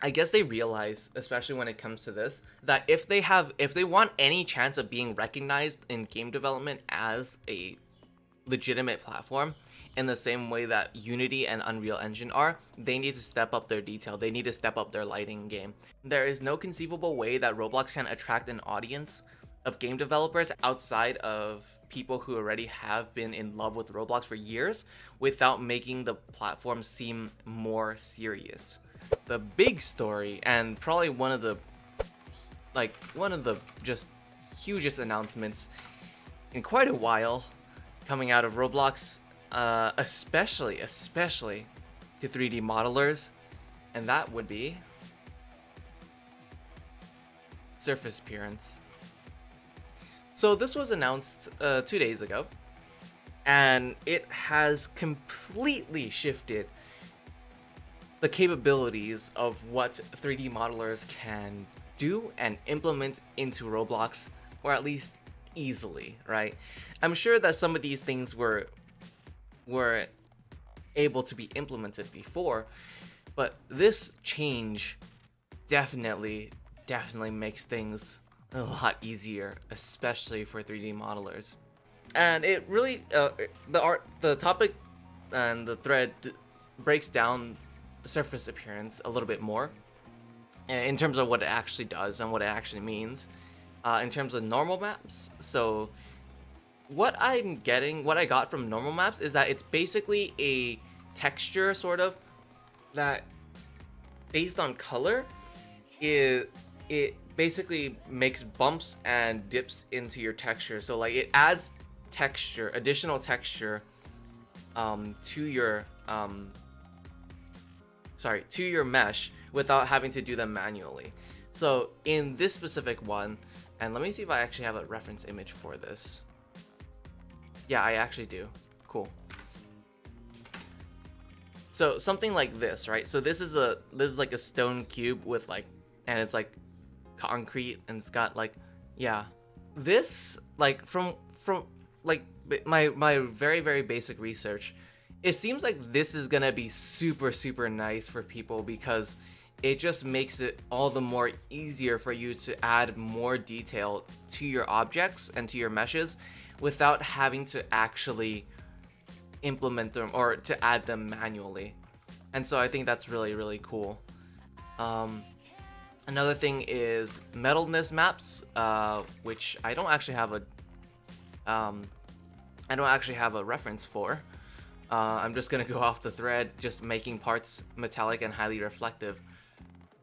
I guess they realize, especially when it comes to this, that if they want any chance of being recognized in game development as a legitimate platform in the same way that Unity and Unreal Engine are, they need to step up their detail. They need to step up their lighting game. There is no conceivable way that Roblox can attract an audience of game developers outside of people who already have been in love with Roblox for years without making the platform seem more serious. The big story, and probably one of the just hugest announcements in quite a while coming out of Roblox, especially to 3D modelers, and that would be SurfaceAppearance. So this was announced 2 days ago, and it has completely shifted the capabilities of what 3D modelers can do and implement into Roblox, or at least easily, right? I'm sure that some of these things were able to be implemented before, but this change definitely makes things a lot easier, especially for 3D modelers. And it really the topic and the thread breaks down SurfaceAppearance a little bit more in terms of what it actually does and what it actually means in terms of normal maps. So what I got from normal maps is that it's basically a texture sort of that based on color, it basically makes bumps and dips into your texture. So like it adds additional texture to your to your mesh without having to do them manually. So in this specific one, and let me see if I actually have a reference image for this. Yeah, I actually do. Cool. So something like this, right? So this is like a stone cube with like, and it's like concrete, and it's got like, yeah, this like from like my very basic research, it seems like this is gonna be super nice for people because it just makes it all the more easier for you to add more detail to your objects and to your meshes without having to actually implement them or to add them manually. And so I think that's really cool. Another thing is metalness maps, which I don't actually have a reference for. I'm just gonna go off the thread, just making parts metallic and highly reflective.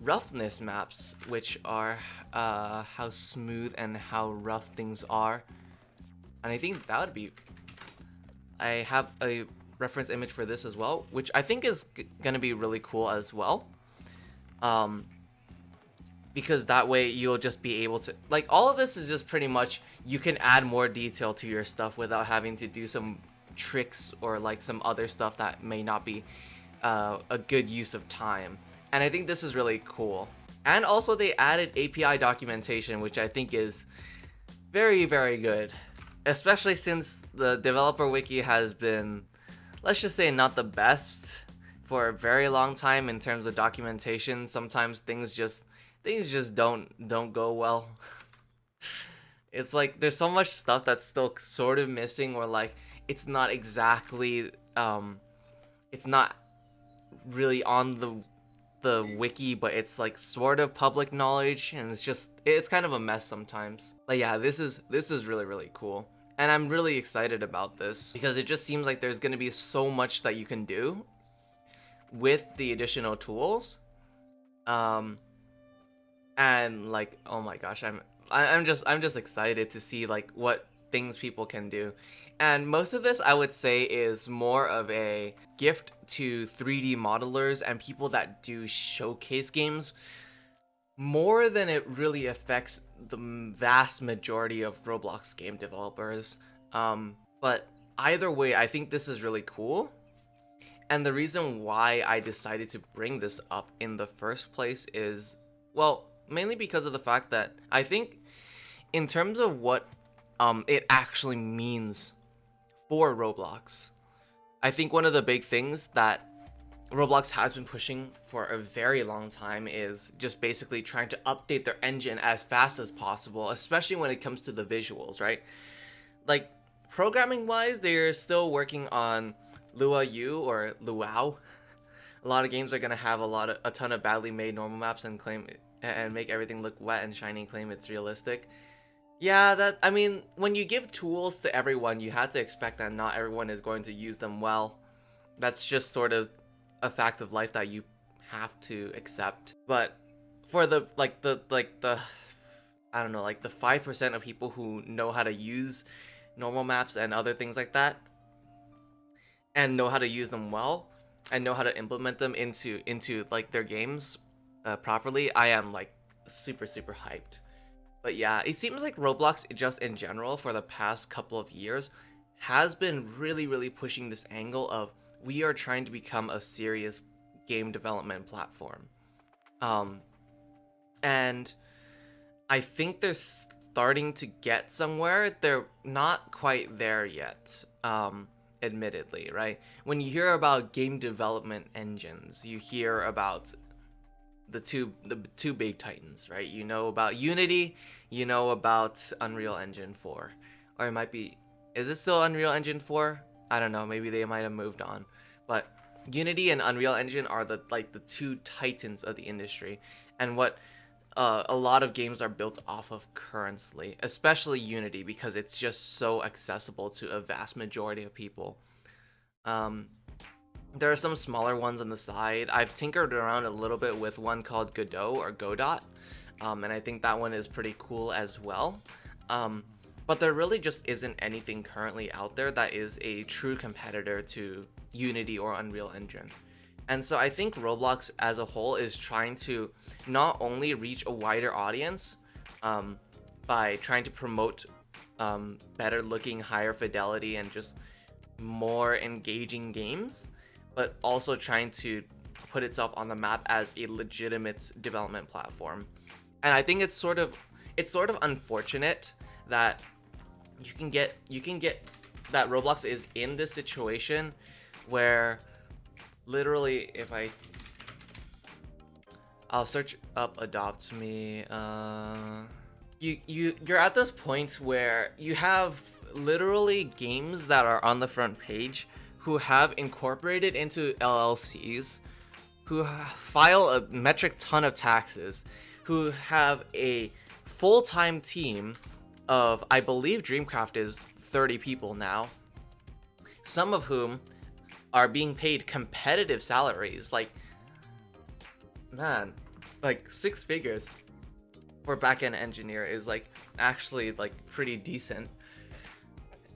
Roughness maps, which are how smooth and how rough things are. And I think that would be... I have a reference image for this as well, which I think is gonna be really cool as well. Because that way you'll just be able to... Like, all of this is just pretty much... You can add more detail to your stuff without having to do some tricks or like some other stuff that may not be a good use of time. And I think this is really cool. And also they added API documentation, which I think is very good. Especially since the developer wiki has been, let's just say, not the best for a very long time in terms of documentation. Sometimes things just don't go well. It's like there's so much stuff that's still sort of missing, or like it's not exactly it's not really on the wiki, but it's like sort of public knowledge, and it's kind of a mess sometimes. But yeah, this is really cool, and I'm really excited about this because it just seems like there's going to be so much that you can do with the additional tools. And like, oh my gosh, I'm just excited to see like what things people can do. And most of this, I would say, is more of a gift to 3D modelers and people that do showcase games, more than it really affects the vast majority of Roblox game developers. But either way, I think this is really cool. And the reason why I decided to bring this up in the first place is, well, mainly because of the fact that I think in terms of what it actually means for Roblox, I think one of the big things that Roblox has been pushing for a very long time is just basically trying to update their engine as fast as possible, especially when it comes to the visuals, right? Like, programming wise, they're still working on Lua U or Luau. A lot of games are gonna have a ton of badly made normal maps and claim and make everything look wet and shiny and claim it's realistic. Yeah, that I mean, when you give tools to everyone, you have to expect that not everyone is going to use them well. That's just sort of a fact of life that you have to accept. But for the I don't know, like the 5% of people who know how to use normal maps and other things like that and know how to use them well and know how to implement them into like their games properly, I am like super hyped. But yeah, it seems like Roblox just in general for the past couple of years has been really pushing this angle of we are trying to become a serious game development platform. Um and I think they're starting to get somewhere. They're not quite there yet. Admittedly, right? When you hear about game development engines, you hear about the two big titans, right? You know about Unity, you know about Unreal Engine 4. Or it might be, is it still Unreal Engine 4? I don't know, maybe they might have moved on. But Unity and Unreal Engine are the two titans of the industry. And what a lot of games are built off of currently, especially Unity, because it's just so accessible to a vast majority of people. Um, there are some smaller ones on the side. I've tinkered around a little bit with one called Godot or Godot, and I think that one is pretty cool as well. Um, but there really just isn't anything currently out there that is a true competitor to Unity or Unreal Engine. And so I think Roblox as a whole is trying to not only reach a wider audience um, by trying to promote better looking, higher fidelity, and just more engaging games, but also trying to put itself on the map as a legitimate development platform. And I think it's sort of unfortunate that you can get that Roblox is in this situation where literally if I'll search up Adopt Me, you're at this point where you have literally games that are on the front page who have incorporated into LLCs, who file a metric ton of taxes, who have a full-time team of, I believe Dreamcraft is 30 people now, some of whom are being paid competitive salaries. Like, man, like 6 figures for back-end engineer is like actually like pretty decent.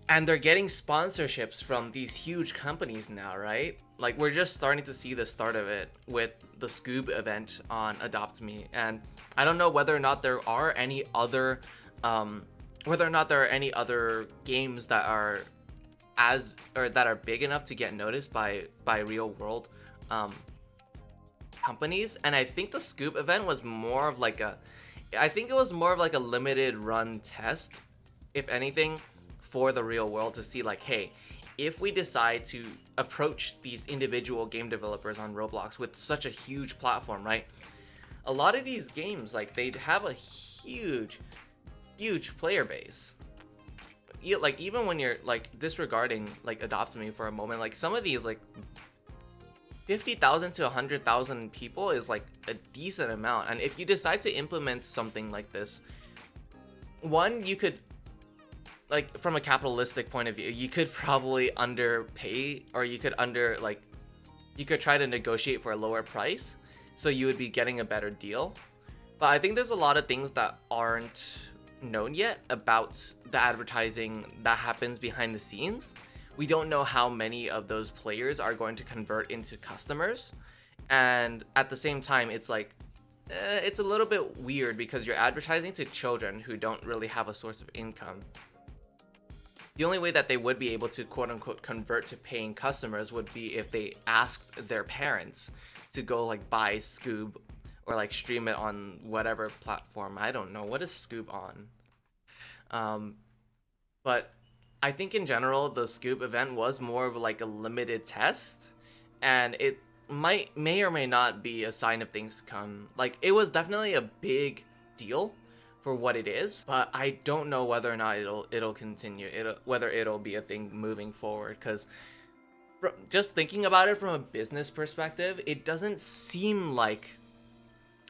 And they're getting sponsorships from these huge companies now, right? Like, we're just starting to see the start of it with the Scoob event on Adopt Me. And I don't know whether or not there are any other games that are that are big enough to get noticed by real world companies. And I think the Scoop event was more of like a limited run test, if anything, for the real world to see like, hey, if we decide to approach these individual game developers on Roblox with such a huge platform, right? A lot of these games, like, they have a huge player base. Like, even when you're like disregarding like Adopt Me for a moment, like some of these like 50,000 to 100,000 people is like a decent amount. And if you decide to implement something like this, one, you could, like, from a capitalistic point of view, you could probably underpay, or you could you could try to negotiate for a lower price, so you would be getting a better deal. But I think there's a lot of things that aren't known yet about the advertising that happens behind the scenes. We don't know how many of those players are going to convert into customers, and at the same time, it's like, it's a little bit weird because you're advertising to children who don't really have a source of income. The only way that they would be able to quote unquote convert to paying customers would be if they asked their parents to go like buy Scoob or like stream it on whatever platform. I don't know, what is Scoob on? But I think in general the Scoob event was more of like a limited test, and may or may not be a sign of things to come. Like, it was definitely a big deal for what it is, but I don't know whether or not it'll continue. Whether it'll be a thing moving forward, because just thinking about it from a business perspective, it doesn't seem like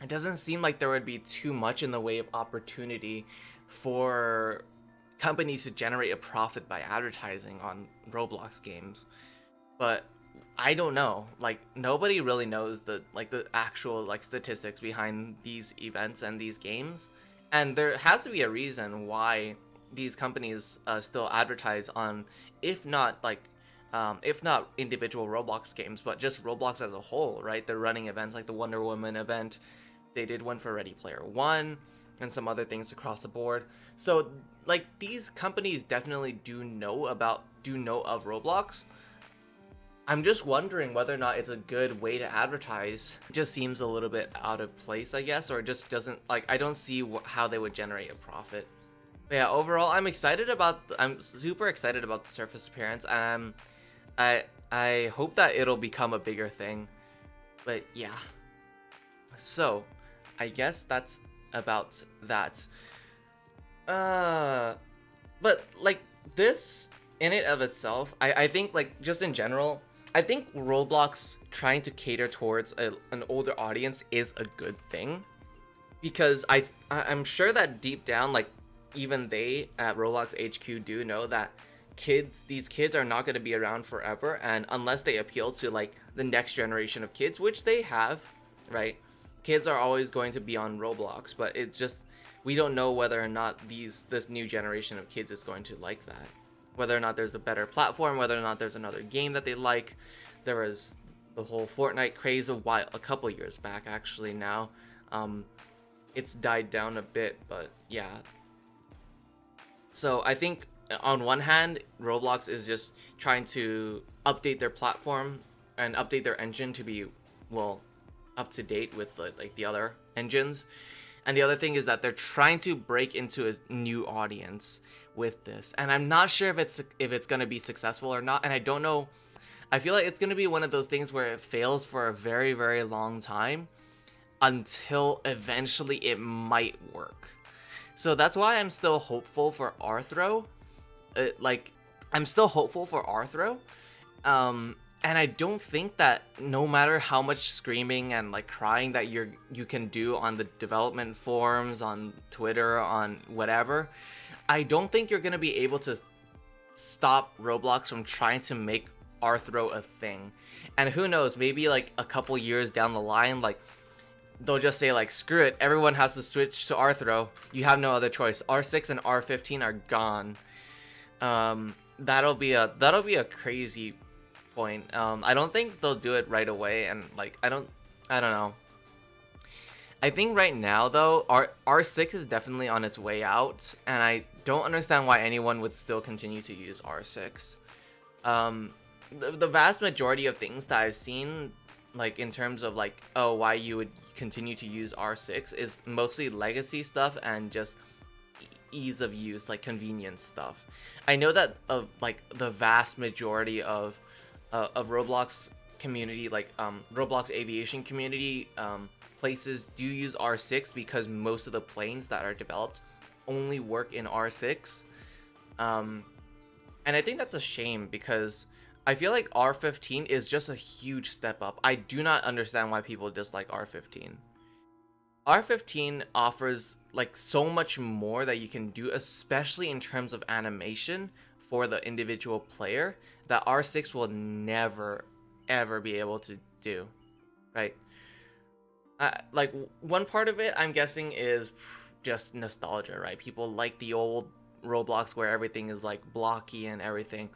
there would be too much in the way of opportunity for companies to generate a profit by advertising on Roblox games. But I don't know. Like, nobody really knows the actual like statistics behind these events and these games, and there has to be a reason why these companies still advertise on, if not if not individual Roblox games, but just Roblox as a whole, right? They're running events like the Wonder Woman event. They did one for Ready Player One and some other things across the board. So, like, these companies definitely do know of Roblox. I'm just wondering whether or not it's a good way to advertise. It just seems a little bit out of place, I guess, or it just doesn't, like, I don't see how they would generate a profit. But yeah, overall, I'm super excited about the Surface Appearance. I hope that it'll become a bigger thing. But yeah. So, I guess that's about that. But like, this in it of itself, I think, like, just in general, I think Roblox trying to cater towards an older audience is a good thing, because I'm sure that deep down, like, even they at Roblox HQ do know that these kids are not going to be around forever, and unless they appeal to like the next generation of kids, which they have, right? Kids are always going to be on Roblox, but it's just, we don't know whether or not this new generation of kids is going to like that. Whether or not there's a better platform, whether or not there's another game that they like. There was the whole Fortnite craze a couple years back, actually. Now it's died down a bit, but yeah. So I think on one hand, Roblox is just trying to update their platform and update their engine to be, well, up to date with the other engines. And the other thing is that they're trying to break into a new audience with this. And I'm not sure if it's going to be successful or not. And I don't know. I feel like it's going to be one of those things where it fails for a very, very long time until eventually it might work. So that's why I'm still hopeful for Arthro. I'm still hopeful for Arthro. And I don't think that no matter how much screaming and like crying that you can do on the development forums, on Twitter, on whatever, I don't think you're gonna be able to stop Roblox from trying to make Arthro a thing. And who knows, maybe like a couple years down the line, like, they'll just say like, screw it, everyone has to switch to Arthro. You have no other choice. R6 and R15 are gone. That'll be a crazy point. I don't think they'll do it right away, and like, I don't know. I think right now though, R6 is definitely on its way out, and I don't understand why anyone would still continue to use R6. The vast majority of things that I've seen, like in terms of like, oh, why you would continue to use R6, is mostly legacy stuff and just ease of use, like convenience stuff. I know that like the vast majority of Roblox community, like Roblox aviation community places do use R6 because most of the planes that are developed only work in R6. And I think that's a shame, because I feel like R15 is just a huge step up. I do not understand why people dislike R15. R15 offers like so much more that you can do, especially in terms of animation for the individual player, that R6 will never ever be able to do, right? Like, one part of it, I'm guessing, is just nostalgia, right? People like the old Roblox where everything is like blocky and everything.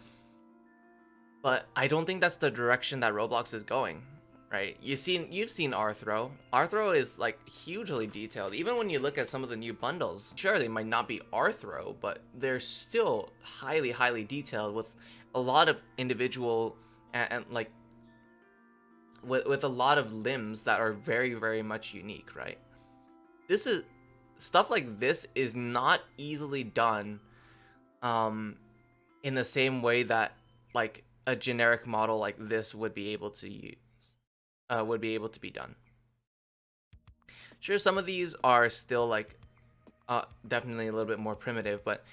But I don't think that's the direction that Roblox is going, right? You've seen Arthro. Arthro is like hugely detailed. Even when you look at some of the new bundles, sure, they might not be Arthro, but they're still highly detailed, with a lot of individual and like with a lot of limbs that are very much unique, right? This is stuff like this is not easily done in the same way that like a generic model like this would be able to use. would be able to be done. Sure, some of these are still like definitely a little bit more primitive, but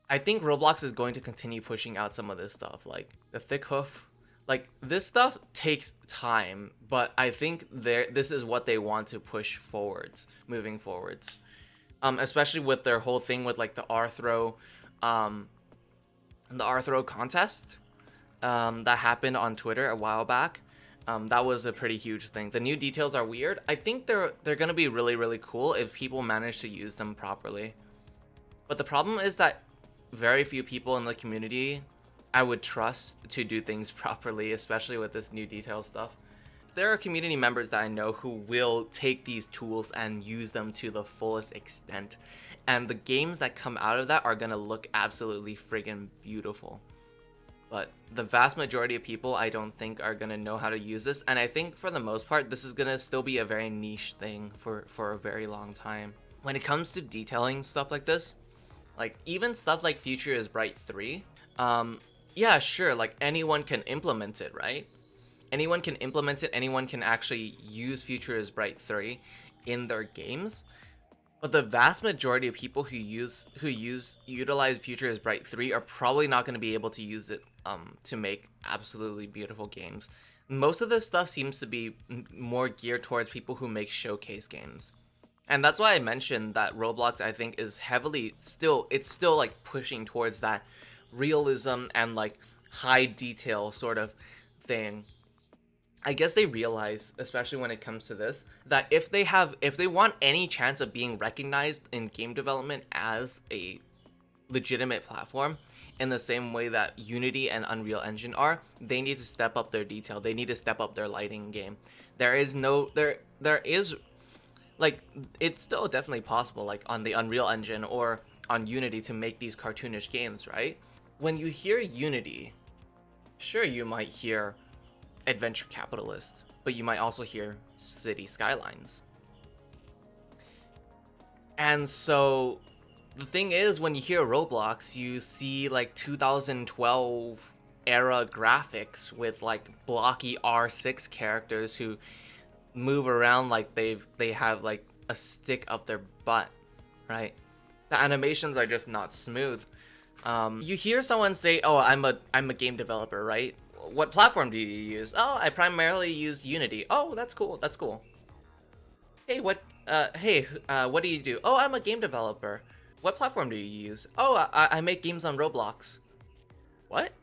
I think Roblox is going to continue pushing out some of this stuff, like the thick hoof. Like this stuff takes time, but I think this is what they want to push forwards, moving forwards. Especially with their whole thing with like um, the R throw contest, that happened on Twitter a while back. That was a pretty huge thing. The new details are weird. I think they're gonna be really cool if people manage to use them properly. But the problem is that very few people in the community I would trust to do things properly, especially with this new detail stuff. There are community members that I know who will take these tools and use them to the fullest extent. And the games that come out of that are gonna look absolutely friggin' beautiful. But the vast majority of people I don't think are gonna know how to use this, and I think for the most part this is gonna still be a very niche thing for a very long time. When it comes to detailing stuff like this, like even stuff like Future is Bright 3, yeah, sure, like anyone can implement it, right? Anyone can implement it, anyone can actually use Future is Bright 3 in their games. But the vast majority of people who utilize Future is Bright 3 are probably not going to be able to use it to make absolutely beautiful games. Most of this stuff seems to be more geared towards people who make showcase games. And that's why I mentioned that Roblox, I think, is heavily still like pushing towards that realism and like high detail sort of thing. I guess they realize, especially when it comes to this, that if they want any chance of being recognized in game development as a legitimate platform, in the same way that Unity and Unreal Engine are, they need to step up their detail. They need to step up their lighting game. There is like, it's still definitely possible, like on the Unreal Engine or on Unity, to make these cartoonish games, right? When you hear Unity, sure, you might hear Adventure Capitalist, but you might also hear City Skylines. And so the thing is, when you hear Roblox, you see like 2012 era graphics with like blocky R6 characters who move around like they have like a stick up their butt, right? The animations are just not smooth. You hear someone say, "Oh, I'm a game developer," right? What platform do you use? Oh, I primarily use Unity. Oh, that's cool. That's cool. Hey, what do you do? Oh, I'm a game developer. What platform do you use? Oh, I make games on Roblox. What?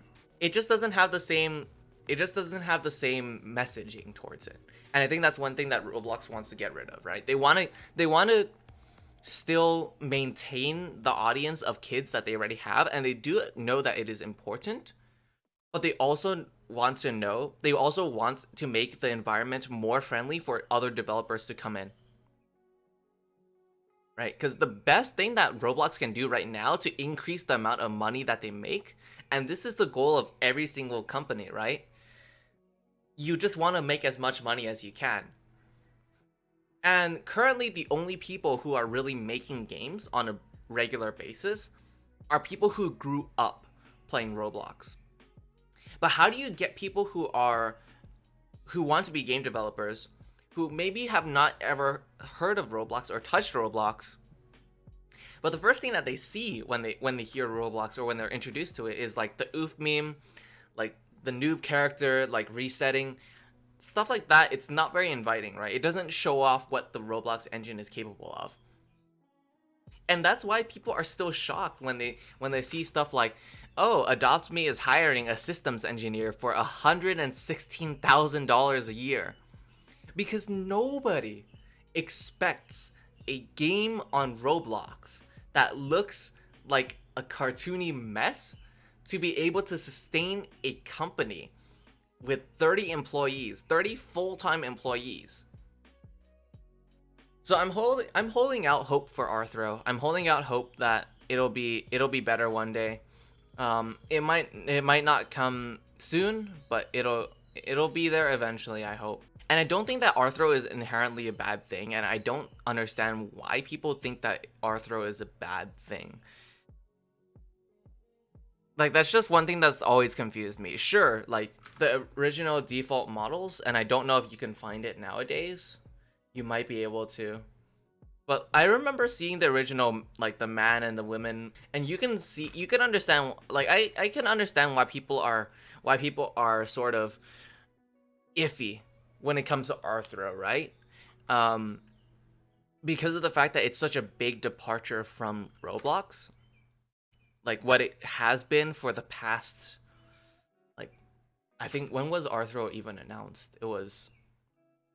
It just doesn't have the same. It just doesn't have the same messaging towards it. And I think that's one thing that Roblox wants to get rid of, right? They want to still maintain the audience of kids that they already have, and they do know that it is important. But they also want to make the environment more friendly for other developers to come in. Right? Because the best thing that Roblox can do right now to increase the amount of money that they make, and this is the goal of every single company, right? You just want to make as much money as you can. And currently, the only people who are really making games on a regular basis are people who grew up playing Roblox. But how do you get people who want to be game developers, who maybe have not ever heard of Roblox or touched Roblox, but the first thing that they see when they hear Roblox or when they're introduced to it is like the oof meme, like the noob character, like resetting, stuff like that. It's not very inviting, right? It doesn't show off what the Roblox engine is capable of. And that's why people are still shocked when they see stuff like, oh, Adopt Me is hiring a systems engineer for $116,000 a year. Because nobody expects a game on Roblox that looks like a cartoony mess to be able to sustain a company with 30 employees, 30 full-time employees. So I'm holding out hope for Arthro. I'm holding out hope that it'll be better one day. It might not come soon, but it'll be there eventually, I hope. And I don't think that Arthro is inherently a bad thing, and I don't understand why people think that Arthro is a bad thing. Like that's just one thing that's always confused me. Sure, like the original default models, and I don't know if you can find it nowadays. You might be able to. But I remember seeing the original, like the man and the women, and you can understand, like I can understand why people are sort of iffy when it comes to Arthro, right? Um, because of the fact that it's such a big departure from Roblox, like what it has been for the past, like I think when was Arthro even announced? It was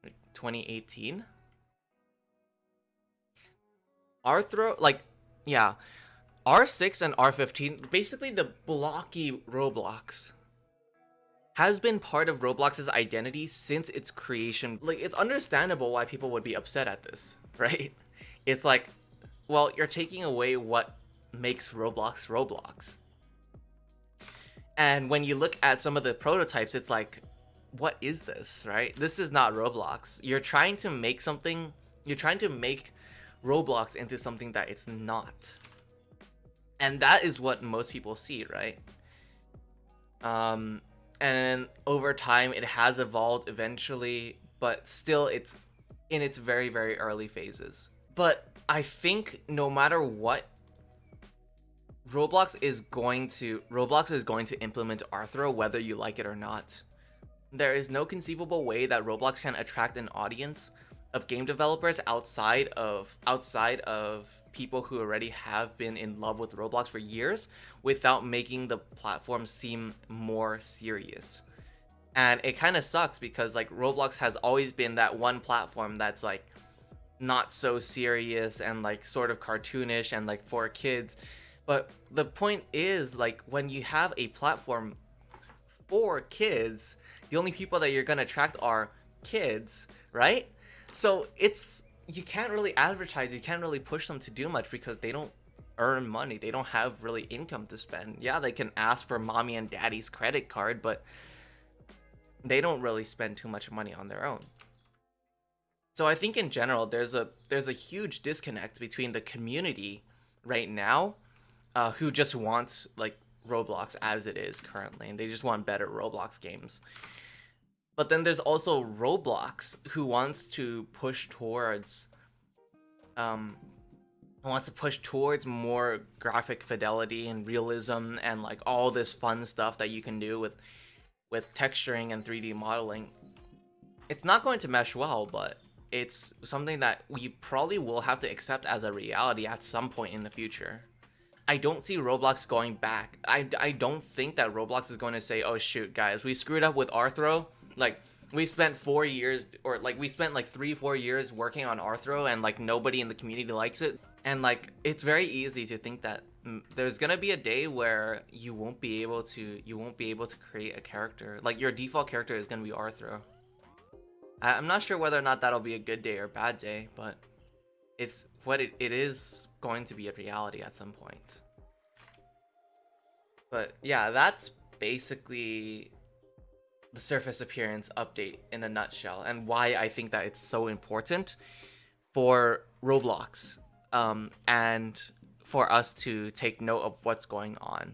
like 2018. Arthro, like yeah, R6 and R15, basically the blocky Roblox, has been part of Roblox's identity since its creation. Like, it's understandable why people would be upset at this, right? It's like, well, you're taking away what makes Roblox Roblox. And when you look at some of the prototypes, it's like, what is this, right? This is not Roblox. You're trying to make Roblox into something that it's not. And that is what most people see, right? And over time it has evolved eventually, but still it's in its very, very early phases. But I think no matter what, Roblox is going to implement Arthro whether you like it or not. There is no conceivable way that Roblox can attract an audience of game developers outside of people who already have been in love with Roblox for years without making the platform seem more serious. And it kind of sucks because like Roblox has always been that one platform that's like not so serious and like sort of cartoonish and like for kids. But the point is, like, when you have a platform for kids, the only people that you're going to attract are kids, right? So it's, you can't really advertise, you can't really push them to do much because they don't earn money. They don't have really income to spend. Yeah, they can ask for mommy and daddy's credit card, but they don't really spend too much money on their own. So I think in general there's a huge disconnect between the community right now, who just wants like Roblox as it is currently, and they just want better Roblox games. But then there's also Roblox who um wants to push towards more graphic fidelity and realism and like all this fun stuff that you can do with texturing and 3D modeling. It's not going to mesh well, but it's something that we probably will have to accept as a reality at some point in the future. I don't see Roblox going back. I don't think that Roblox is going to say, oh shoot guys, we screwed up with Arthro. Like, we spent 4 years, or like we spent like 3-4 years working on Arthro and like nobody in the community likes it. And like it's very easy to think that there's gonna be a day where you won't be able to create a character. Like your default character is gonna be Arthro. I'm not sure whether or not that'll be a good day or bad day, but it's what it is going to be a reality at some point. But yeah, that's basically the Surface Appearance update in a nutshell, and why I think that it's so important for Roblox, and for us to take note of what's going on.